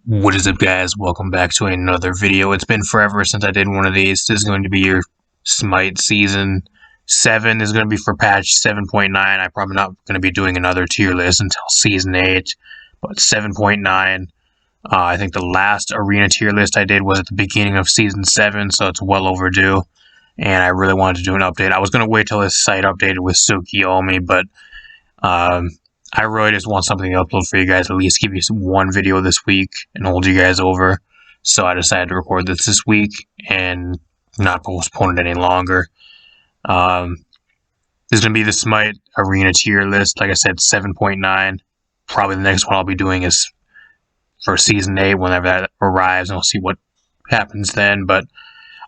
What is up, guys? Welcome back to another video. It's been forever since I did one of these. This is going to be your Smite Season 7. This is going to be for patch 7.9. I'm probably not going to be doing another tier list until Season 8, but 7.9. I think the last arena tier list I did was at the beginning of Season 7, so it's well overdue, and I really wanted to do an update. I was going to wait till this site updated with Tsukiomi, but I really just want something to upload for you guys, at least give you one video this week and hold you guys over. So I decided to record this week and not postpone it any longer. This is going to be the Smite Arena tier list. Like I said, 7.9. Probably the next one I'll be doing is for Season 8 whenever that arrives, and we'll see what happens then. But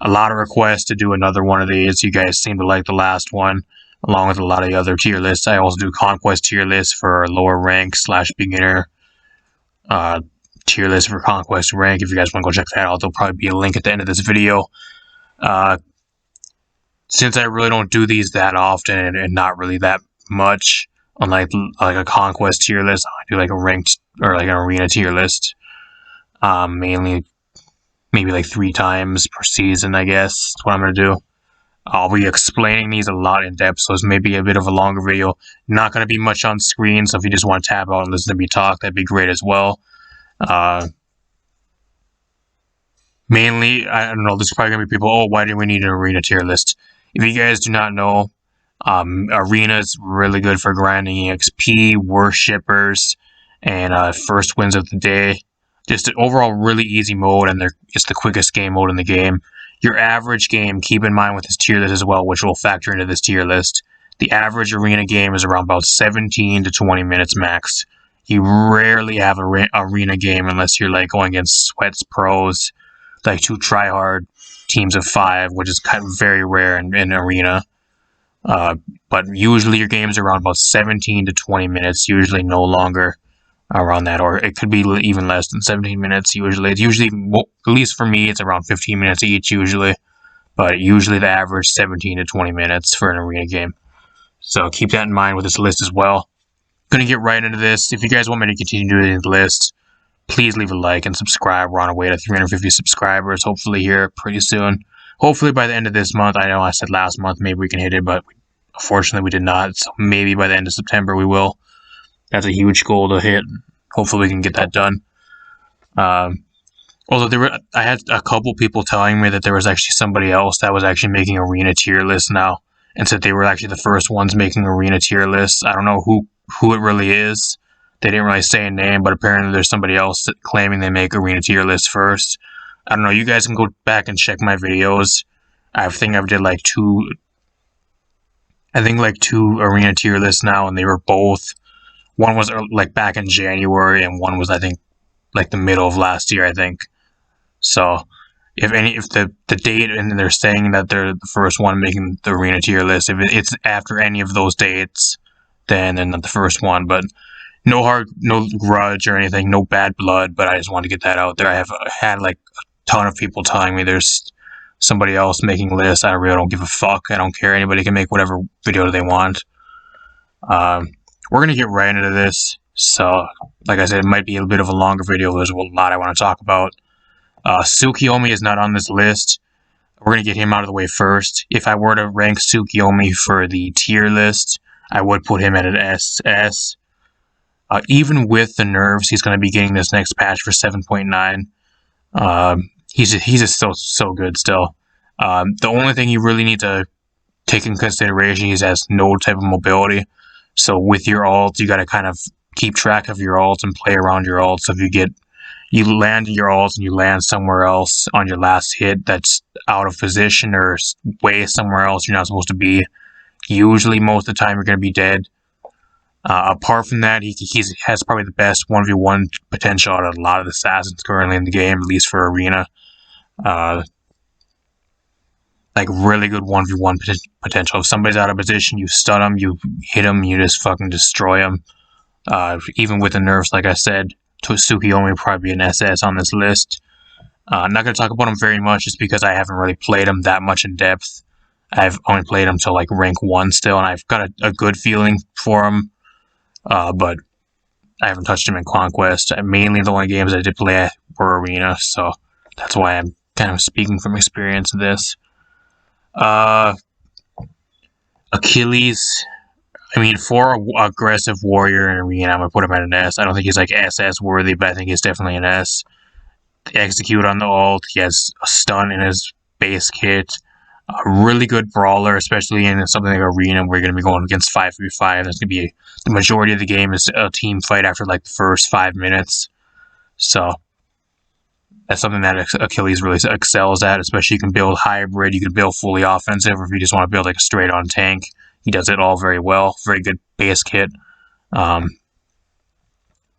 a lot of requests to do another one of these. You guys seem to like the last one, along with a lot of the other tier lists. I also do Conquest tier lists for lower rank / beginner. Tier list for Conquest rank. If you guys want to go check that out, there'll probably be a link at the end of this video. Since I really don't do these that often and not really that much, unlike like a Conquest tier list, I do like a ranked or like an arena tier list. Mainly, maybe like 3 times per season, I guess. That's what I'm going to do. I'll be explaining these a lot in depth, so it's maybe a bit of a longer video. Not going to be much on screen, so if you just want to tap out and listen to me talk, that'd be great as well. Mainly, I don't know, there's probably going to be people, oh, why do we need an arena tier list? If you guys do not know, arena is really good for grinding EXP, worshippers, and first wins of the day. Just an overall really easy mode, and it's the quickest game mode in the game. Your average game, keep in mind with this tier list as well, which will factor into this tier list. The average arena game is around about 17 to 20 minutes max. You rarely have an arena game unless you're like going against sweats pros, like 2 try-hard teams of 5, which is kind of very rare in arena. But usually your games are around about 17 to 20 minutes, usually no longer around that, or it could be even less than 17 minutes usually. It's usually, well, at least for me, it's around 15 minutes each usually, but usually the average 17 to 20 minutes for an arena game. So keep that in mind with this list as well. Gonna get right into this. If you guys want me to continue doing the list, please leave a like and subscribe. We're on our way to 350 subscribers, hopefully here pretty soon. Hopefully by the end of this month. I know I said last month maybe we can hit it, but unfortunately we did not, so maybe by the end of September we will. That's a huge goal to hit. Hopefully we can get that done. Although I had a couple people telling me that there was actually somebody else that was actually making arena tier lists now, and said they were actually the first ones making arena tier lists. I don't know who it really is. They didn't really say a name, but apparently there's somebody else claiming they make arena tier lists first. I don't know. You guys can go back and check my videos. I think I've did like 2 arena tier lists now, and they were both. One was like back in January, and one was, I think, like the middle of last year, I think. So if the date, and they're saying that they're the first one making the arena tier list, if it's after any of those dates, then they're not the first one. But no grudge or anything, no bad blood, but I just want to get that out there. I have had like a ton of people telling me there's somebody else making lists. I really don't give a fuck. I don't care. Anybody can make whatever video they want. We're going to get right into this. So, like I said, it might be a bit of a longer video. There's a lot I want to talk about. Tsukiomi is not on this list. We're going to get him out of the way first. If I were to rank Tsukiomi for the tier list, I would put him at an SS. Even with the nerfs he's going to be getting this next patch for 7.9, he's just so good still. The only thing you really need to take in consideration is he has no type of mobility. So with your ult, you got to kind of keep track of your ult and play around your ult. So if you land your ult and you land somewhere else on your last hit that's out of position or way somewhere else you're not supposed to be, usually most of the time you're going to be dead. Apart from that, he has probably the best 1v1 potential out of a lot of the assassins currently in the game, at least for arena. Like really good 1v1 potential. If somebody's out of position, you stun them, you hit them, you just fucking destroy them. Even with the nerfs, like I said, Tsukiomi would probably be an SS on this list. I'm not going to talk about him very much just because I haven't really played him that much in depth. I've only played him till like rank 1 still, and I've got a good feeling for him. But I haven't touched him in Conquest. Mainly the only games I did play were arena, so that's why I'm kind of speaking from experience of this. Achilles, I mean, for an aggressive warrior in arena, I'm going to put him at an S. I don't think he's like SS worthy, but I think he's definitely an S. Execute on the ult, he has a stun in his base kit. A really good brawler, especially in something like arena where you're going to be going against 5v5. There's going to be the majority of the game is a team fight after like the first 5 minutes. So that's something that Achilles really excels at, especially you can build hybrid, you can build fully offensive, or if you just want to build like a straight on tank. He does it all very well. Very good base kit. Above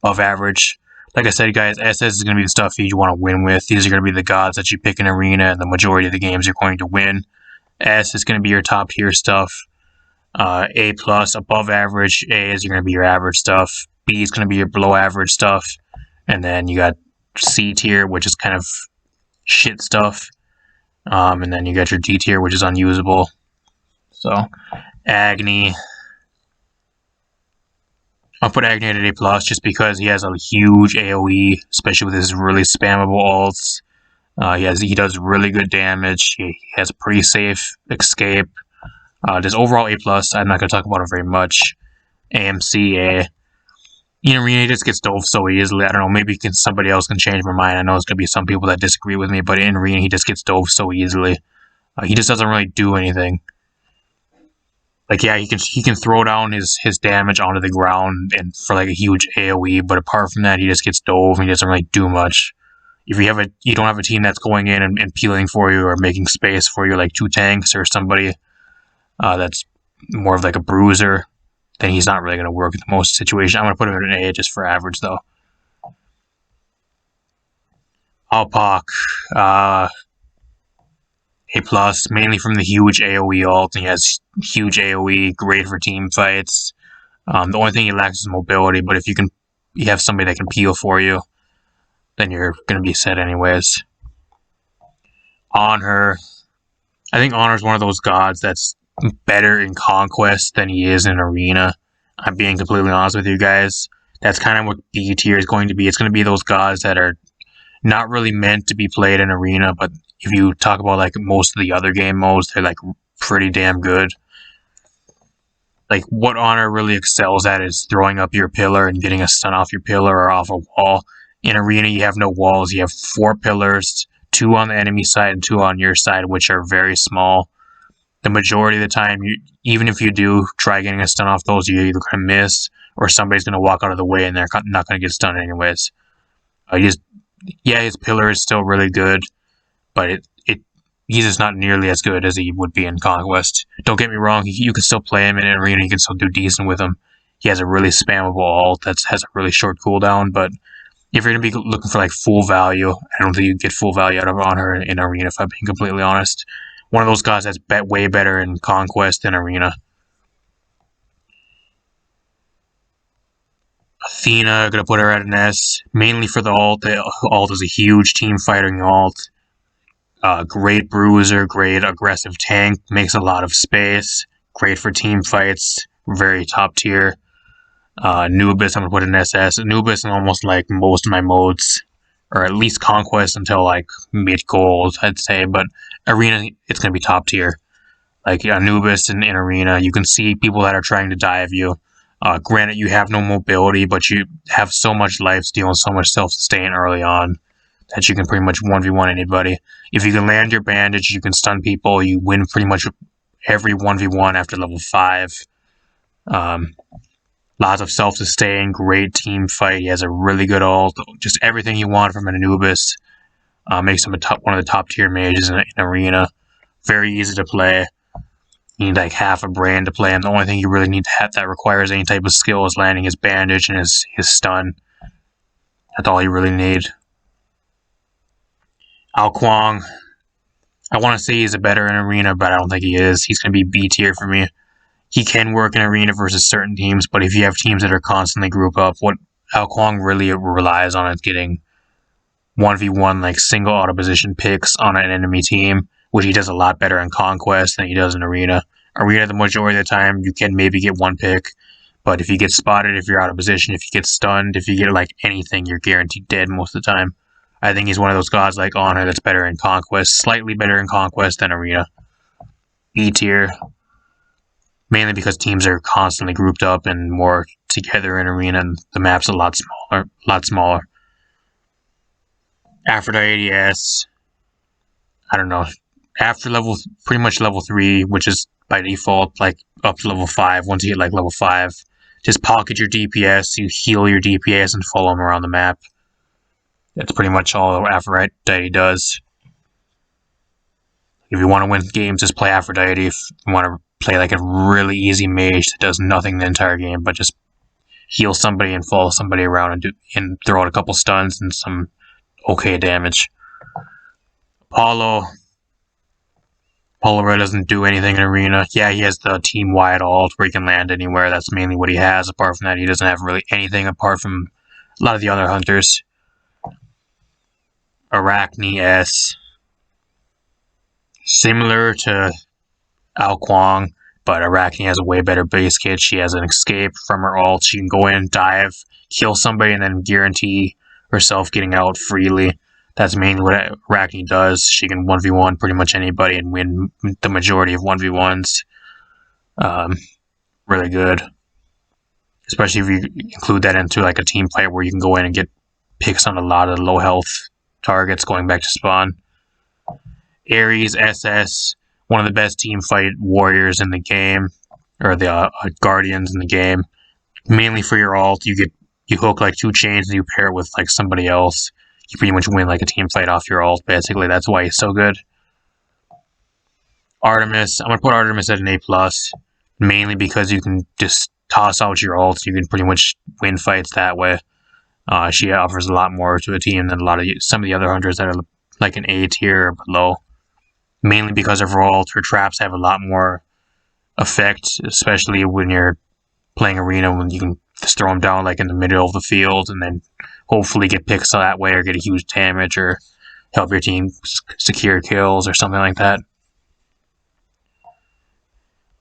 average. Like I said, guys, SS is going to be the stuff you want to win with. These are going to be the gods that you pick in arena, and the majority of the games you're going to win. S is going to be your top tier stuff. A plus, above average. A is going to be your average stuff. B is going to be your below average stuff. And then you got C tier, which is kind of shit stuff. And then you got your D tier, which is unusable. So, Agni. I'll put Agni at A plus just because he has a huge AoE, especially with his really spammable ults. He does really good damage. He has a pretty safe escape. Just overall A plus. I'm not going to talk about him very much. AMC A. In arena, he just gets dove so easily. I don't know. Maybe somebody else can change my mind. I know there's going to be some people that disagree with me, but in arena, he just gets dove so easily. He just doesn't really do anything. Like, yeah, he can throw down his damage onto the ground and for like a huge AoE, but apart from that, he just gets dove and he doesn't really do much. If you don't have a team that's going in and peeling for you or making space for you, like 2 tanks or somebody that's more of like a bruiser, then he's not really going to work in the most situation. I'm going to put him at an A just for average, though. Alpak, A plus, mainly from the huge AoE ult. He has huge AoE, great for team fights. The only thing he lacks is mobility, but if you have somebody that can peel for you, then you're going to be set anyways. Honor. I think Honor is one of those gods that's better in Conquest than he is in Arena. I'm being completely honest with you guys. That's kind of what B tier is going to be. It's going to be those gods that are not really meant to be played in Arena, but if you talk about like most of the other game modes, they're like pretty damn good. Like what Honor really excels at is throwing up your pillar and getting a stun off your pillar or off a wall. In Arena, you have no walls. You have 4 pillars, 2 on the enemy side and 2 on your side, which are very small. The majority of the time, even if you do try getting a stun off those, you're either going to miss or somebody's going to walk out of the way and they're not going to get stunned anyways. His pillar is still really good, but he's just not nearly as good as he would be in Conquest. Don't get me wrong, you can still play him in an arena, you can still do decent with him. He has a really spammable ult that has a really short cooldown, but if you're going to be looking for like full value, I don't think you get full value out of Honor in Arena, if I'm being completely honest. One of those guys that's way better in Conquest than Arena. Athena, gonna put her at an S, mainly for the ult. The ult is a huge team fighting ult. Great bruiser, great aggressive tank, makes a lot of space, great for team fights, very top tier. Anubis, I'm gonna put an SS. Anubis in almost like most of my modes, or at least Conquest until like mid gold, I'd say, but Arena, it's gonna be top tier. Like Anubis in Arena, you can see people that are trying to dive you. Granted, you have no mobility, but you have so much lifesteal and so much self-sustain early on that you can pretty much 1v1 anybody. If you can land your bandage, you can stun people, you win pretty much every 1v1 after level 5. Lots of self-sustain, great team fight, he has a really good ult, just everything you want from an Anubis. Makes him one of the top tier mages in Arena. Very easy to play. You need like half a brain to play him. The only thing you really need to have that requires any type of skill is landing his bandage and his stun. That's all you really need. Quang. I want to say he's a better in Arena, but I don't think he is. He's going to be B tier for me. He can work in Arena versus certain teams, but if you have teams that are constantly group up, what Quang really relies on is getting 1v1 like single auto position picks on an enemy team, which he does a lot better in Conquest than he does in Arena. Arena, the majority of the time, you can maybe get 1 pick, but if you get spotted, if you're out of position, if you get stunned, if you get like anything, you're guaranteed dead most of the time. I think he's one of those gods like Honor that's better in Conquest, slightly better in Conquest than Arena. B tier, mainly because teams are constantly grouped up and more together in Arena, and the map's a lot smaller. Aphrodite S, I don't know. After pretty much level 3, which is by default, like up to level 5, once you hit like level 5, just pocket your DPS, you heal your DPS and follow them around the map. That's pretty much all Aphrodite does. If you want to win games, just play Aphrodite. If you want to play like a really easy mage that does nothing the entire game, but just heal somebody and follow somebody around and throw out a couple stuns and some okay damage. Apollo really doesn't do anything in Arena. Yeah, he has the team-wide ult where he can land anywhere. That's mainly what he has. Apart from that, he doesn't have really anything apart from a lot of the other hunters. Arachne S. Similar to Quang, but Arachne has a way better base kit. She has an escape from her ult. She can go in, dive, kill somebody, and then guarantee herself getting out freely. That's mainly what Arachne does. She can 1v1 pretty much anybody and win the majority of 1v1s. Really good. Especially if you include that into like a team fight where you can go in and get picks on a lot of low health targets going back to spawn. Aries SS, one of the best team fight warriors in the game, or the guardians in the game. Mainly for your ult, you hook like 2 chains and you pair it with like somebody else. You pretty much win like a team fight off your ult, basically. That's why he's so good. Artemis, I'm going to put Artemis at an A+, mainly because you can just toss out your ult. You can pretty much win fights that way. She offers a lot more to a team than some of the other hunters that are like an A tier or below. Mainly because of her ult, her traps have a lot more effect, especially when you're playing Arena, when you can just throw them down like in the middle of the field and then hopefully get picks that way or get a huge damage or help your team secure kills or something like that.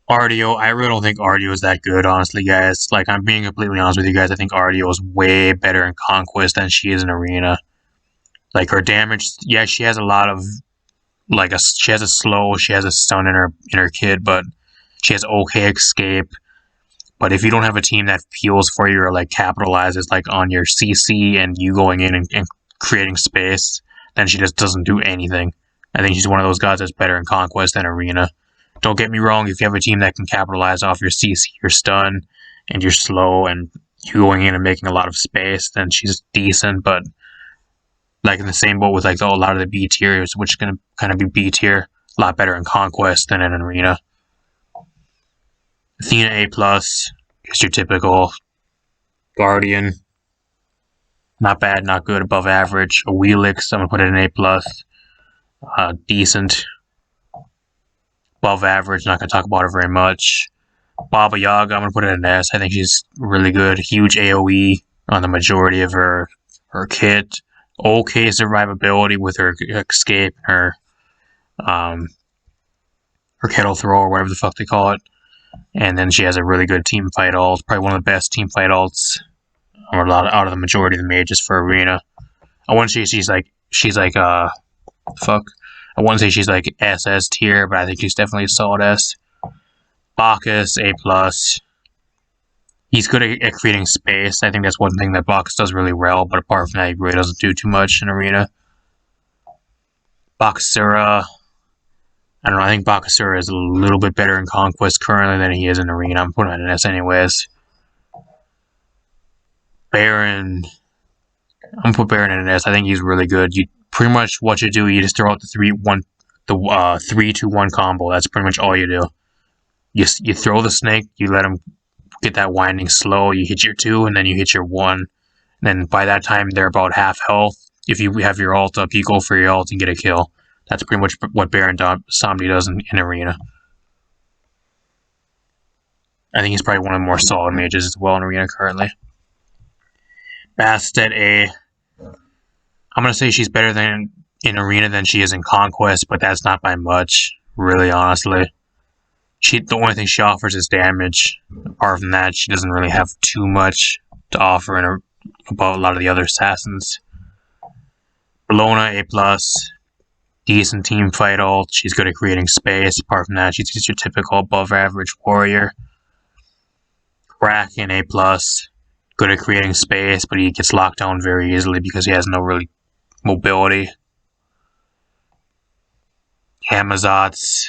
Artio, I really don't think Artio is that good, honestly, guys. Like, I'm being completely honest with you guys. I think Artio is way better in Conquest than she is in Arena. Like, her damage, yeah, she has a lot of, she has a slow, she has a stun in her kit, but she has okay escape. But if you don't have a team that peels for you or, like, capitalizes, like, on your CC and you going in and creating space, then she just doesn't do anything. I think she's one of those guys that's better in Conquest than Arena. Don't get me wrong, if you have a team that can capitalize off your CC, your stun, and your slow, and you going in and making a lot of space, then she's decent, but like in the same boat with like a lot of the B tiers, which is going to kind of be B tier, a lot better in Conquest than in Arena. Athena A+, is your typical Guardian. Not bad, not good, above average. A Wheelix, I'm going to put it in A+. Decent. Above average, not going to talk about her very much. Baba Yaga, I'm going to put it in an S. I think she's really good. Huge AoE on the majority of her kit. Okay survivability with her escape, her kettle throw, or whatever the fuck they call it. And then she has a really good team fight ult. Probably one of the best team fight ults out of the majority of the mages for Arena. I wouldn't say she's like I wouldn't say she's like SS tier, but I think she's definitely a solid S. Bacchus, A+. He's good at creating space. I think that's one thing that Bacchus does really well, but apart from that, he really doesn't do too much in Arena. Bakasura, I don't know, I think Bakasura is a little bit better in Conquest currently than he is in Arena. I'm putting it in S anyways. Baron, I'm going to put Baron in an S. I think he's really good. Pretty much what you do, you just throw out the 3-2-1 combo. That's pretty much all you do. You throw the snake, you let him get that winding slow, you hit your 2, and then you hit your 1. And then by that time, they're about half health. If you have your ult up, you go for your ult and get a kill. That's pretty much what Baron Somni does in Arena. I think he's probably one of the more solid mages as well in Arena currently. Bastet A. I'm going to say she's better in Arena than she is in Conquest, but that's not by much, really, honestly. The only thing she offers is damage. Apart from that, she doesn't really have too much to offer about a lot of the other assassins. Bellona, A+. Decent team fight ult. She's good at creating space. Apart from that, she's just your typical above average warrior. Kraken, A+. Good at creating space, but he gets locked down very easily because he has no really mobility. Hamazotz.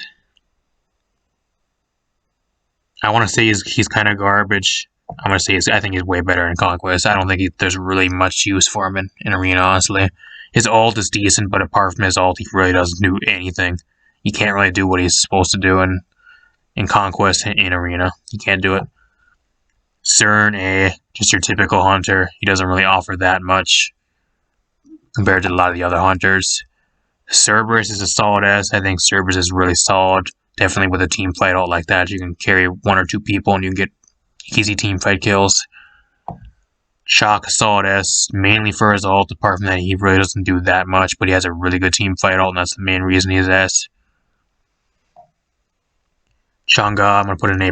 I want to say he's kind of garbage. I'm going to say I think he's way better in Conquest. I don't think there's really much use for him in Arena, honestly. His ult is decent, but apart from his ult, he really doesn't do anything. He can't really do what he's supposed to do in Conquest in Arena. He can't do it. Cern, A, just your typical hunter. He doesn't really offer that much compared to a lot of the other hunters. Cerberus is a solid S. I think Cerberus is really solid. Definitely with a team fight ult like that, you can carry 1 or 2 people and you can get easy team fight kills. Shock, solid S, mainly for his ult. Apart from that, he really doesn't do that much, but he has a really good team fight ult, and that's the main reason he's S. Chang'e, I'm going to put an A+.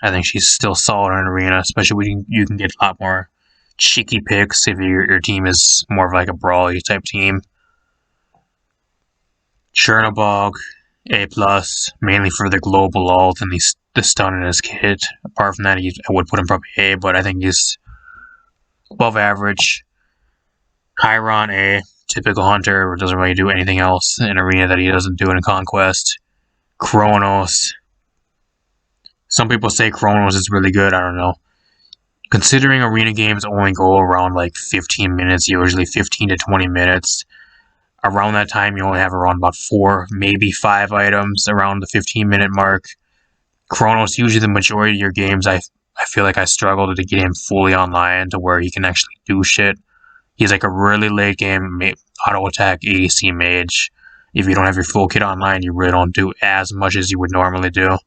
I think she's still solid in Arena, especially when you can get a lot more cheeky picks if your team is more of like a brawly type team. Chernobog, A+, mainly for the global ult and the stun in his kit. Apart from that, I would put him probably A, but I think he's above average. Kyron, A, typical hunter, doesn't really do anything else in Arena that he doesn't do in Conquest. Chronos. Some people say Chronos is really good, I don't know. Considering Arena games only go around like 15 minutes, usually 15 to 20 minutes, around that time you only have around about 4, maybe 5 items around the 15-minute mark. Chronos, usually the majority of your games, I feel like I struggle to get him fully online to where he can actually do shit. He's like a really late game auto attack ADC mage. If you don't have your full kit online, you really don't do as much as you would normally do.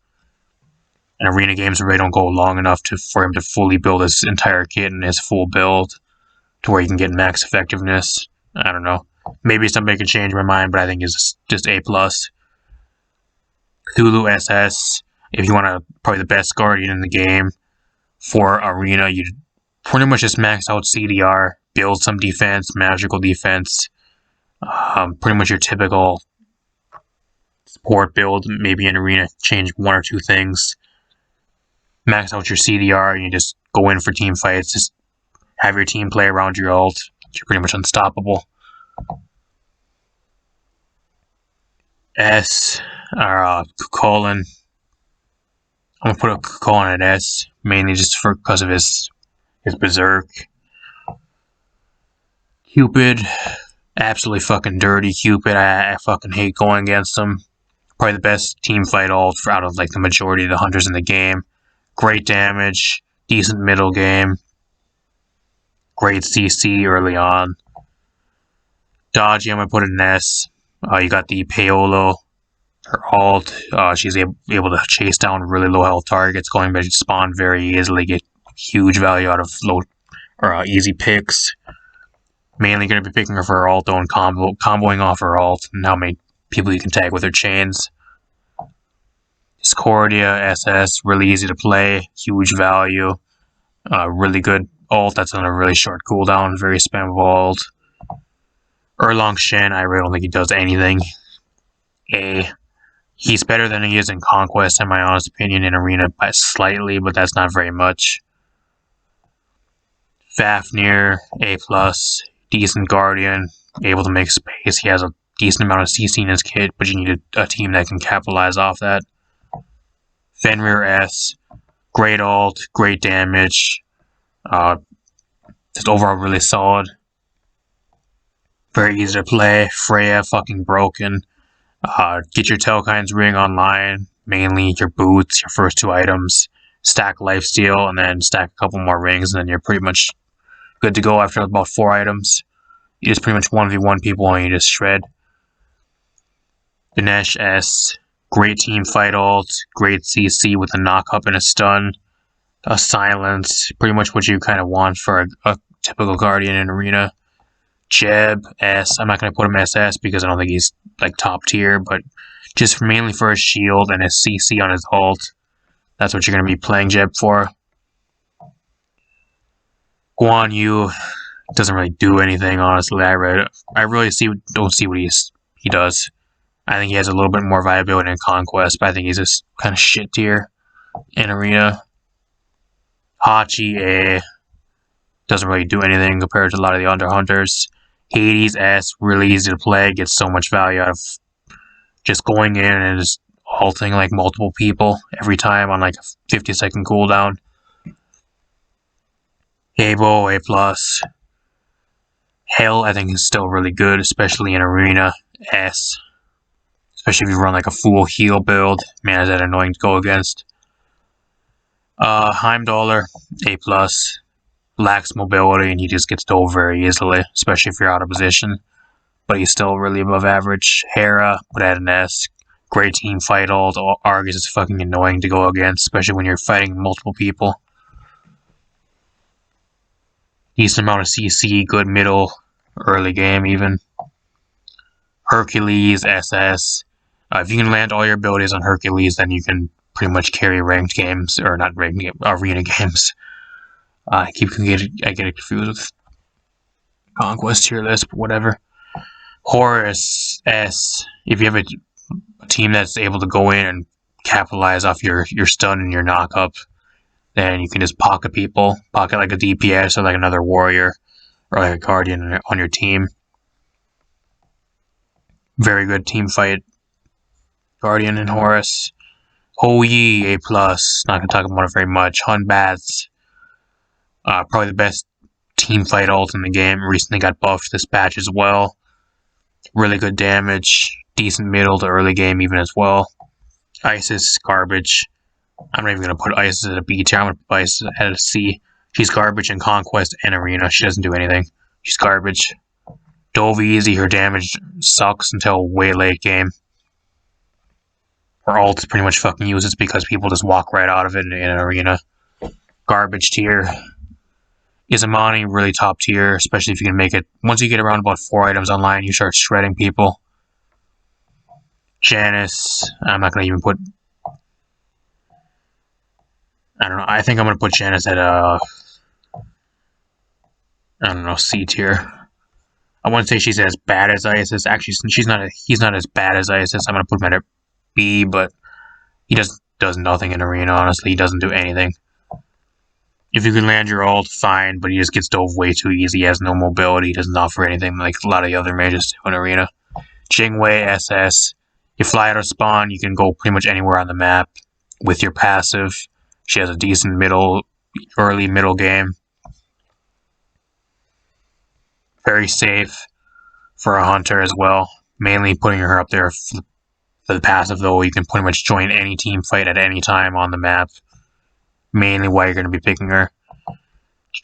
And Arena games really don't go long enough for him to fully build his entire kit and his full build to where he can get max effectiveness. I don't know. Maybe somebody can change my mind, but I think it's just A+. Cthulhu SS. If you want to, probably the best guardian in the game for Arena, you pretty much just max out CDR, build some defense, magical defense, pretty much your typical support build. Maybe in Arena, change 1 or 2 things. Max out your CDR, and you just go in for team fights. Just have your team play around your ult. You're pretty much unstoppable. S, or colon. I'm gonna put a colon at S, mainly just because of his berserk. Cupid, absolutely fucking dirty Cupid. I fucking hate going against him. Probably the best team fight ult out of like the majority of the hunters in the game. Great damage, decent middle game, great CC early on. Dodgy, I'm gonna put an S. You got the Paolo, her ult. She's able to chase down really low health targets, going back to spawn very easily, get huge value out of low or easy picks. Mainly going to be picking her for her ult though and comboing off her ult and how many people you can tag with her chains. Discordia, SS, really easy to play, huge value, really good ult that's on a really short cooldown, very spammable ult. Erlang Shen, I really don't think he does anything. He's better than he is in Conquest, in my honest opinion, in Arena by slightly, but that's not very much. Fafnir, A+, decent Guardian, able to make space. He has a decent amount of CC in his kit, but you need a team that can capitalize off that. Fenrir S, great ult, great damage, just overall really solid. Very easy to play. Freya, fucking broken. Get your Telkine's ring online, mainly your boots, your first 2 items, stack lifesteal, and then stack a couple more rings, and then you're pretty much good to go after about 4 items. You just pretty much 1v1 people and you just shred. Ganesh S, great team fight ult, great CC with a knock up and a stun, a silence, pretty much what you kind of want for a typical Guardian in Arena. Jeb S, I'm not going to put him SS because I don't think he's like top tier, but just mainly for his shield and his CC on his ult. That's what you're going to be playing Jeb for. Guan Yu, Doesn't really do anything, honestly. I really don't see what he does. I think he has a little bit more viability in Conquest, but I think he's just kind of shit tier in Arena. Hachi, doesn't really do anything compared to a lot of the other hunters. Hades, S, really easy to play, gets so much value out of just going in and just ulting like multiple people every time on like a 50-second cooldown. Habo, A+. Hell, I think is still really good, especially in Arena. S. Especially if you run like a full heal build. Man, is that annoying to go against. Heimdallr, A+. Lacks mobility and he just gets dove very easily, especially if you're out of position. But he's still really above average. Hera, put at an S. Great team fight ult. Aries is fucking annoying to go against, especially when you're fighting multiple people. Decent amount of CC, good middle, early game even. Hercules, SS. If you can land all your abilities on Hercules, then you can pretty much carry ranked games, or not ranked, arena games. I get it confused with Conquest tier list, but whatever. Horus, S. If you have a team that's able to go in and capitalize off your stun and your knock up, then you can just pocket people. Pocket like a DPS or like another warrior or like a guardian on your team. Very good team fight. Guardian and Horus. Houyi, A+. Not going to talk about it very much. Hun Bats. Probably the best team fight ult in the game. Recently got buffed this patch as well. Really good damage. Decent middle to early game even as well. Isis, garbage. I'm not even going to put Isis at a B tier. I'm going to put Isis at a C. She's garbage in Conquest and Arena. She doesn't do anything. She's garbage. Dove easy. Her damage sucks until way late game. Her ult is pretty much fucking useless because people just walk right out of it in an Arena. Garbage tier. Izamani, really top tier, especially if you can make it. Once you get around about 4 items online, you start shredding people. Janice, I'm not going to even put... I don't know, I think I'm going to put Janice at a... I don't know, C tier. I wouldn't say she's as bad as Isis. Actually, he's not as bad as Isis. I'm going to put him at a B, but he does nothing in Arena, honestly. He doesn't do anything. If you can land your ult, fine, but he just gets dove way too easy. He has no mobility. He doesn't offer anything like a lot of the other mages do in Arena. Jingwei, SS. You fly out of spawn, you can go pretty much anywhere on the map with your passive. She has a decent early middle game. Very safe for a hunter as well. Mainly putting her up there for the passive, though. You can pretty much join any team fight at any time on the map. Mainly why you're going to be picking her.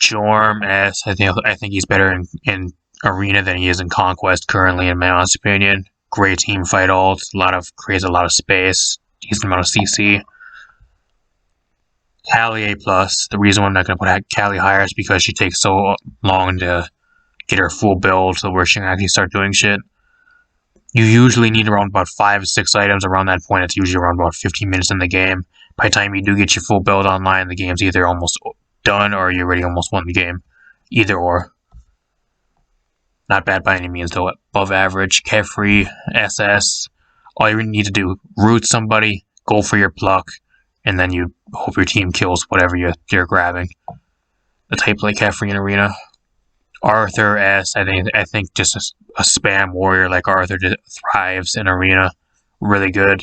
Jorm, S. I think he's better in Arena than he is in Conquest currently, in my honest opinion. Great team fight ult. Creates a lot of space. Decent amount of CC. Callie, A+. The reason why I'm not going to put Callie higher is because she takes so long to get her full build to where she can actually start doing shit. You usually need around about 5 or 6 items. Around that point, it's usually around about 15 minutes in the game. By the time you do get your full build online, the game's either almost done or you already almost won the game. Either or. Not bad by any means, though. Above average. Carefree, SS. All you need to do, root somebody, go for your pluck, and then you hope your team kills whatever you're grabbing. That's how you play Carefree in Arena. Arthur, S. I think just a spam warrior like Arthur thrives in Arena. Really good.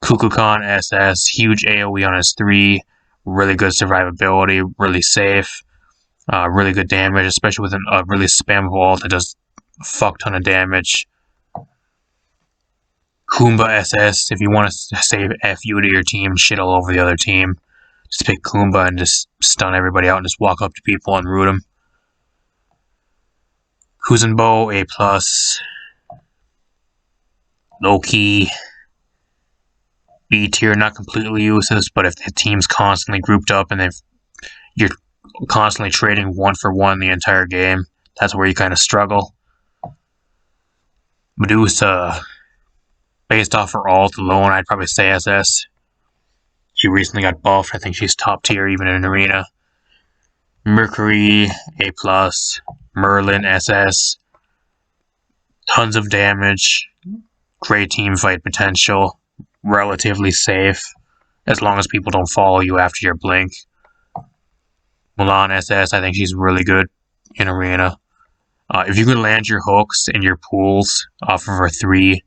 Kukulkan, SS. Huge AoE on his 3. Really good survivability. Really safe. Really good damage, especially with a really spammable ult that does a fuck ton of damage. Kumba, SS. If you want to save FU to your team and shit all over the other team, just pick Kumba and just stun everybody out and just walk up to people and root them. Kuzenbo, A+. Low-key. B tier, not completely useless, but if the team's constantly grouped up and you're constantly trading 1-for-1 the entire game, that's where you kind of struggle. Medusa, based off her ult alone, I'd probably say SS. She recently got buffed. I think she's top tier even in Arena. Mercury, A+, Merlin, SS, tons of damage, great team fight potential, relatively safe, as long as people don't follow you after your blink. Mulan SS, I think she's really good in Arena. If you can land your hooks and your pools off of her 3,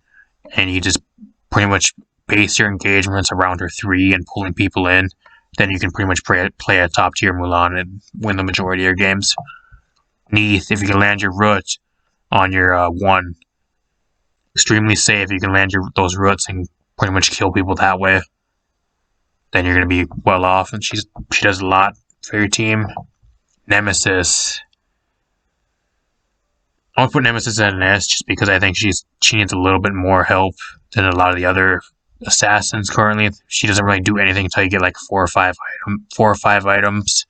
and you just pretty much base your engagements around her 3 and pulling people in, then you can pretty much play a top tier Mulan and win the majority of your games. Neath, if you can land your root on your 1, extremely safe. You can land those roots and pretty much kill people that way. Then you're going to be well off, and she does a lot for your team. Nemesis. I want to put Nemesis at an S just because I think she needs a little bit more help than a lot of the other assassins currently. She doesn't really do anything until you get like 4 or 5 items.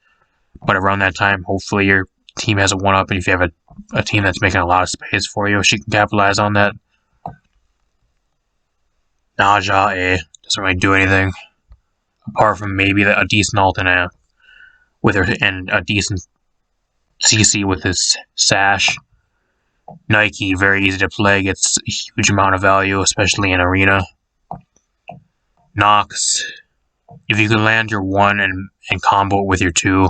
But around that time, hopefully your team has a 1-up, and if you have a team that's making a lot of space for you, she can capitalize on that. Naja A doesn't really do anything apart from maybe a decent ult with her and a decent CC with his sash. Nike, very easy to play, gets a huge amount of value, especially in Arena. Knox, if you can land your 1 and combo it with your 2,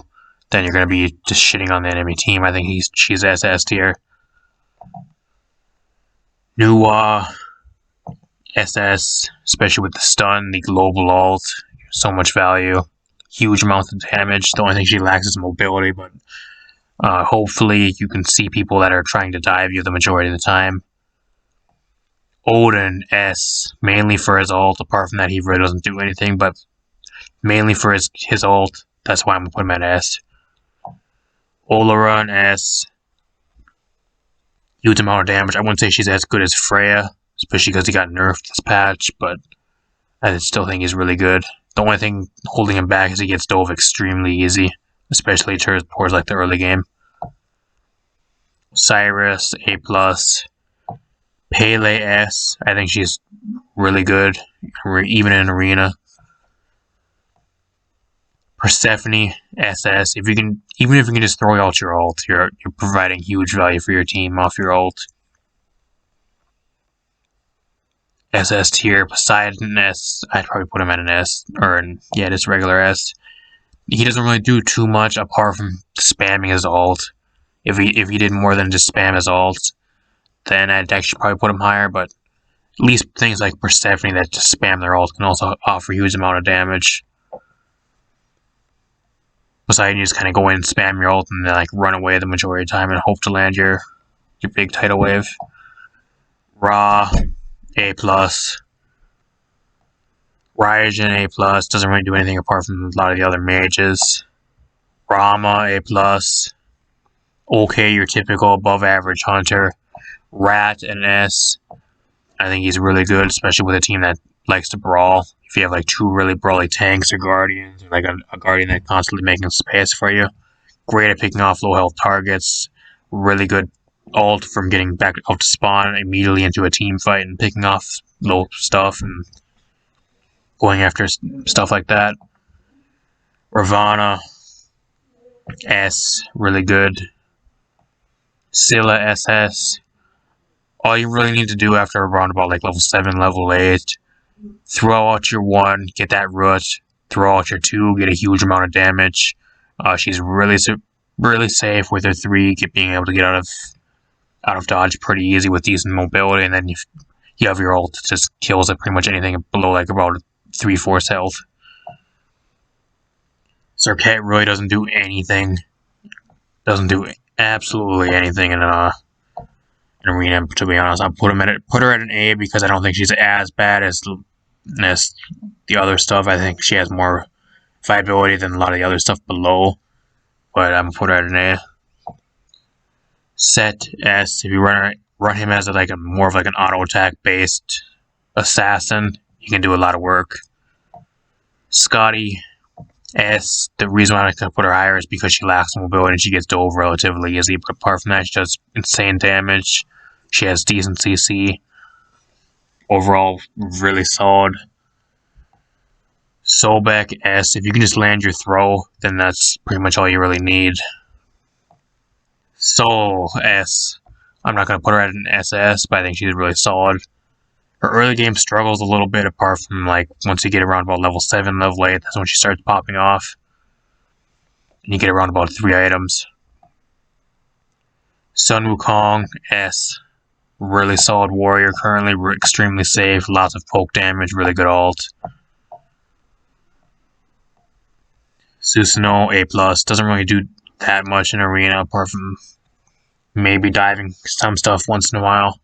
then you're going to be just shitting on the enemy team. I think she's SS tier. Nuwa, SS, especially with the stun, the global ult, so much value, huge amounts of damage. The only thing she lacks is mobility, but hopefully you can see people that are trying to dive you the majority of the time. Odin, S, mainly for his ult. Apart from that, he really doesn't do anything, but mainly for his ult. That's why I'm going to put him at S. Olaran, S, huge amount of damage. I wouldn't say she's as good as Freya, especially because he got nerfed this patch, but I still think he's really good. The only thing holding him back is he gets dove extremely easy, especially towards like the early game. Cyrus, A+, Pele, S. I think she's really good, even in Arena. Persephone, SS. Even if you can just throw out your ult, you're providing huge value for your team off your ult. SS tier. Poseidon, S. I'd probably put him at an S, just regular S. He doesn't really do too much apart from spamming his ult. If he did more than just spam his ult, then I'd actually probably put him higher, but at least things like Persephone that just spam their ult can also offer a huge amount of damage. Poseidon, you just kind of go in and spam your ult and then like run away the majority of the time and hope to land your big tidal wave. Ra, A+. Raijin, A+, doesn't really do anything apart from a lot of the other mages. Rama, A+. Okay, your typical above average hunter. Rat, an S. I think he's really good, especially with a team that likes to brawl. If you have like 2 really brawly tanks or guardians, or like a guardian that's constantly making space for you. Great at picking off low health targets. Really good ult from getting back out to spawn immediately into a team fight and picking off low stuff and going after stuff like that. Ravana, S, really good. Scylla, SS. All you really need to do after around about like level 7, level 8, throw out your 1, get that root, throw out your 2, get a huge amount of damage. She's really safe with her 3, being able to get out of dodge pretty easy with decent mobility, and then you have your ult that just kills at pretty much anything below like about 3/4 health. Serket really doesn't do anything. Doesn't do absolutely anything in Arena, to be honest. I'll put her at an A because I don't think she's as bad as the other stuff. I think she has more viability than a lot of the other stuff below, but I'm gonna put her at an A. Set, S. If you run him as more of like an auto attack based assassin, he can do a lot of work. Scotty, S. The reason why I like to put her higher is because she lacks mobility and she gets dove relatively easy, but apart from that, she does insane damage. She has decent CC. Overall, really solid. Solbeck S. If you can just land your throw, then that's pretty much all you really need. Sol S. I'm not going to put her at an SS, but I think she's really solid. Her early game struggles a little bit, apart from like once you get around about level 7, level 8, that's when she starts popping off. And you get around about 3 items. Sun Wukong S. Really solid warrior currently, extremely safe, lots of poke damage, really good ult. Susanoo A+, doesn't really do that much in arena apart from maybe diving some stuff once in a while.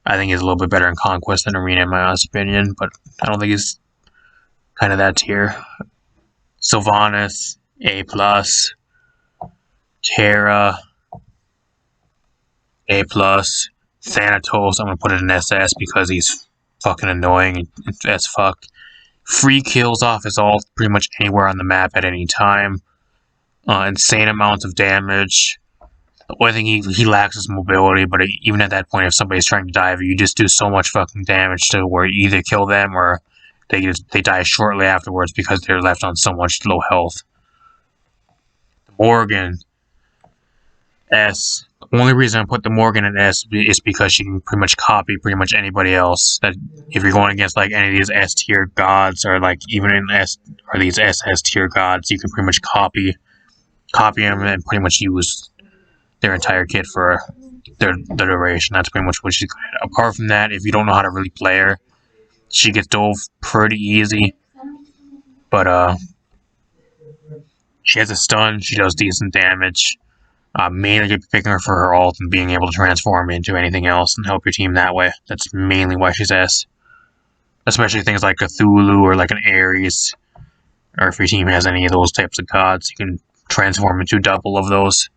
I think he's a little bit better in Conquest than Arena in my honest opinion, but I don't think he's kind of that tier. Sylvanas, A+. Terra, A+. Thanatos, I'm going to put it in SS because he's fucking annoying as fuck. Free kills off his ult pretty much anywhere on the map at any time. Insane amounts of damage. The only thing he lacks is mobility, but even at that point, if somebody's trying to dive, you just do so much fucking damage to where you either kill them or they die shortly afterwards because they're left on so much low health. Morgan S. The only reason I put the Morgan in S is because she can pretty much copy pretty much anybody else. That if you're going against like any of these S tier gods or like even in S or these SS tier gods, you can pretty much copy them and pretty much use their entire kit for their duration. That's pretty much what she's good at. Apart from that, if you don't know how to really play her, she gets dove pretty easy. But she has a stun, she does decent damage. Mainly you're picking her for her ult and being able to transform into anything else and help your team that way. That's mainly why she's S. Especially things like Cthulhu or like an Aries. Or if your team has any of those types of gods, you can transform into double of those.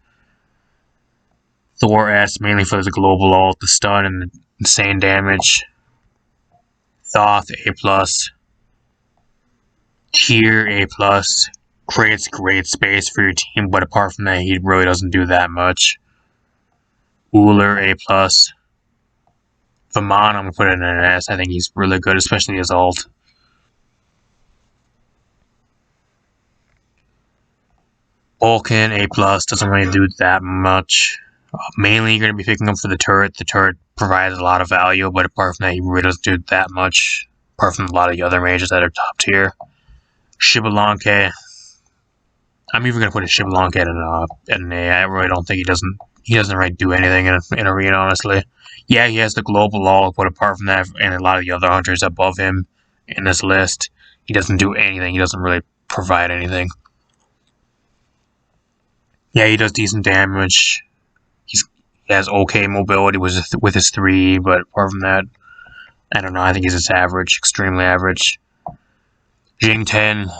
Thor S, mainly for the global ult, the stun, and the insane damage. Thoth A+. Tyr A+. Creates great space for your team, but apart from that, he really doesn't do that much. Uller A+. Vamon, I'm going to put it in an S. I think he's really good, especially his ult. Vulcan A+, doesn't really do that much. Mainly, you're going to be picking him for the turret. The turret provides a lot of value, but apart from that, he really doesn't do that much. Apart from a lot of the other mages that are top tier. Shibalanke. I'm even going to put a Shibalanke at an A. I really don't think he doesn't really do anything in Arena, honestly. Yeah, he has the global ult, but apart from that, and a lot of the other hunters above him in this list, he doesn't do anything. He doesn't really provide anything. Yeah, he does decent damage. He has okay mobility with his 3, but apart from that, I don't know. I think he's just average, extremely average. Jing 10.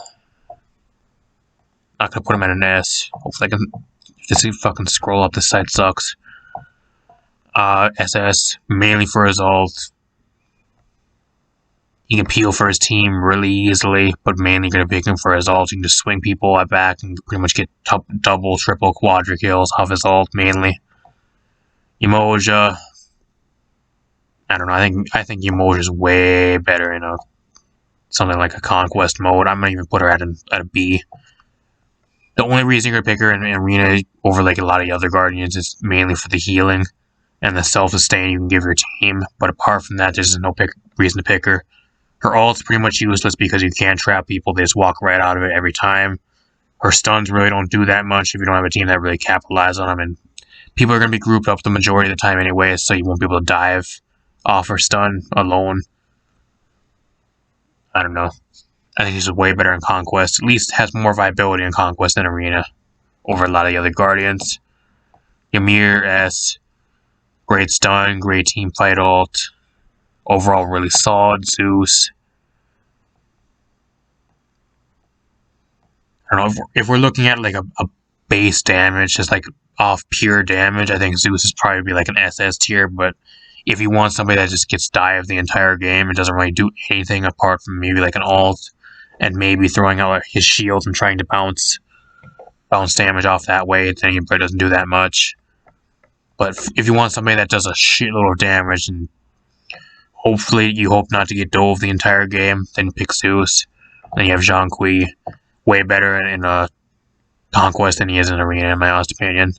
Not gonna put him at an S. Hopefully I can just fucking scroll up. This site sucks. SS, mainly for his ult. He can peel for his team really easily, but mainly gonna pick him for his ult. You can just swing people at back and pretty much get double, triple, quadra kills off his ult mainly. Umoja. I don't know. I think Umoja's way better in something like a conquest mode. I'm gonna even put her at a B. The only reason you're gonna pick her in Arena over like a lot of the other Guardians is mainly for the healing and the self-sustain you can give your team. But apart from that, there's no reason to pick her. Her ult's pretty much useless because you can't trap people. They just walk right out of it every time. Her stuns really don't do that much if you don't have a team that really capitalizes on them. And people are going to be grouped up the majority of the time anyway, so you won't be able to dive off her stun alone. I don't know. I think she's way better in Conquest. At least has more viability in Conquest than Arena over a lot of the other Guardians. Ymir S. Great stun, great team fight ult. Overall, really solid. Zeus. I don't know, if we're looking at like a base damage, just like off pure damage, I think Zeus is probably be like an SS tier, but if you want somebody that just gets dived the entire game and doesn't really do anything apart from maybe like an ult and maybe throwing out his shield and trying to bounce damage off that way, then he probably doesn't do that much. But if you want somebody that does a shitload of damage and hopefully you hope not to get dove the entire game, then pick Zeus. Then you have Zhonghui, way better in Conquest than he is in Arena, in my honest opinion.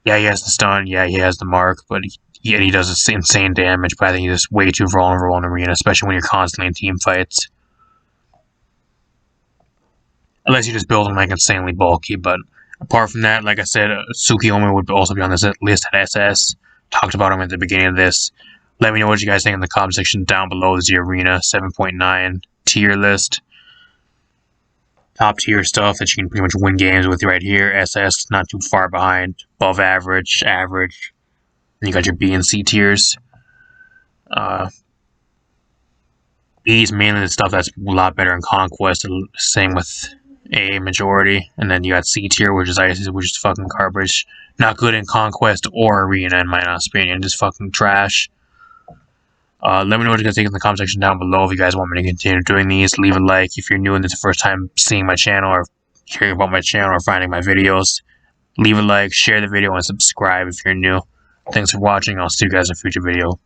Yeah, he has the stun, yeah, he has the mark, but he does this insane damage, but I think he's just way too vulnerable in Arena, especially when you're constantly in team fights. Unless you just build him like insanely bulky, but apart from that, like I said, Tsukiomi would also be on this list at SS. Talked about him at the beginning of this. Let me know what you guys think in the comment section down below. This is the Arena 7.9 tier list. Top tier stuff that you can pretty much win games with right here. SS, not too far behind. Above average, average. Then you got your B and C tiers. B is mainly the stuff that's a lot better in Conquest. Same with A majority. And then you got C tier, which is Isis, which is fucking garbage. Not good in Conquest or Arena, in my honest opinion. Just fucking trash. Let me know what you guys think in the comment section down below. If you guys want me to continue doing these, leave a like. If you're new and this is the first time seeing my channel or hearing about my channel or finding my videos, leave a like, share the video, and subscribe if you're new. Thanks for watching. I'll see you guys in a future video.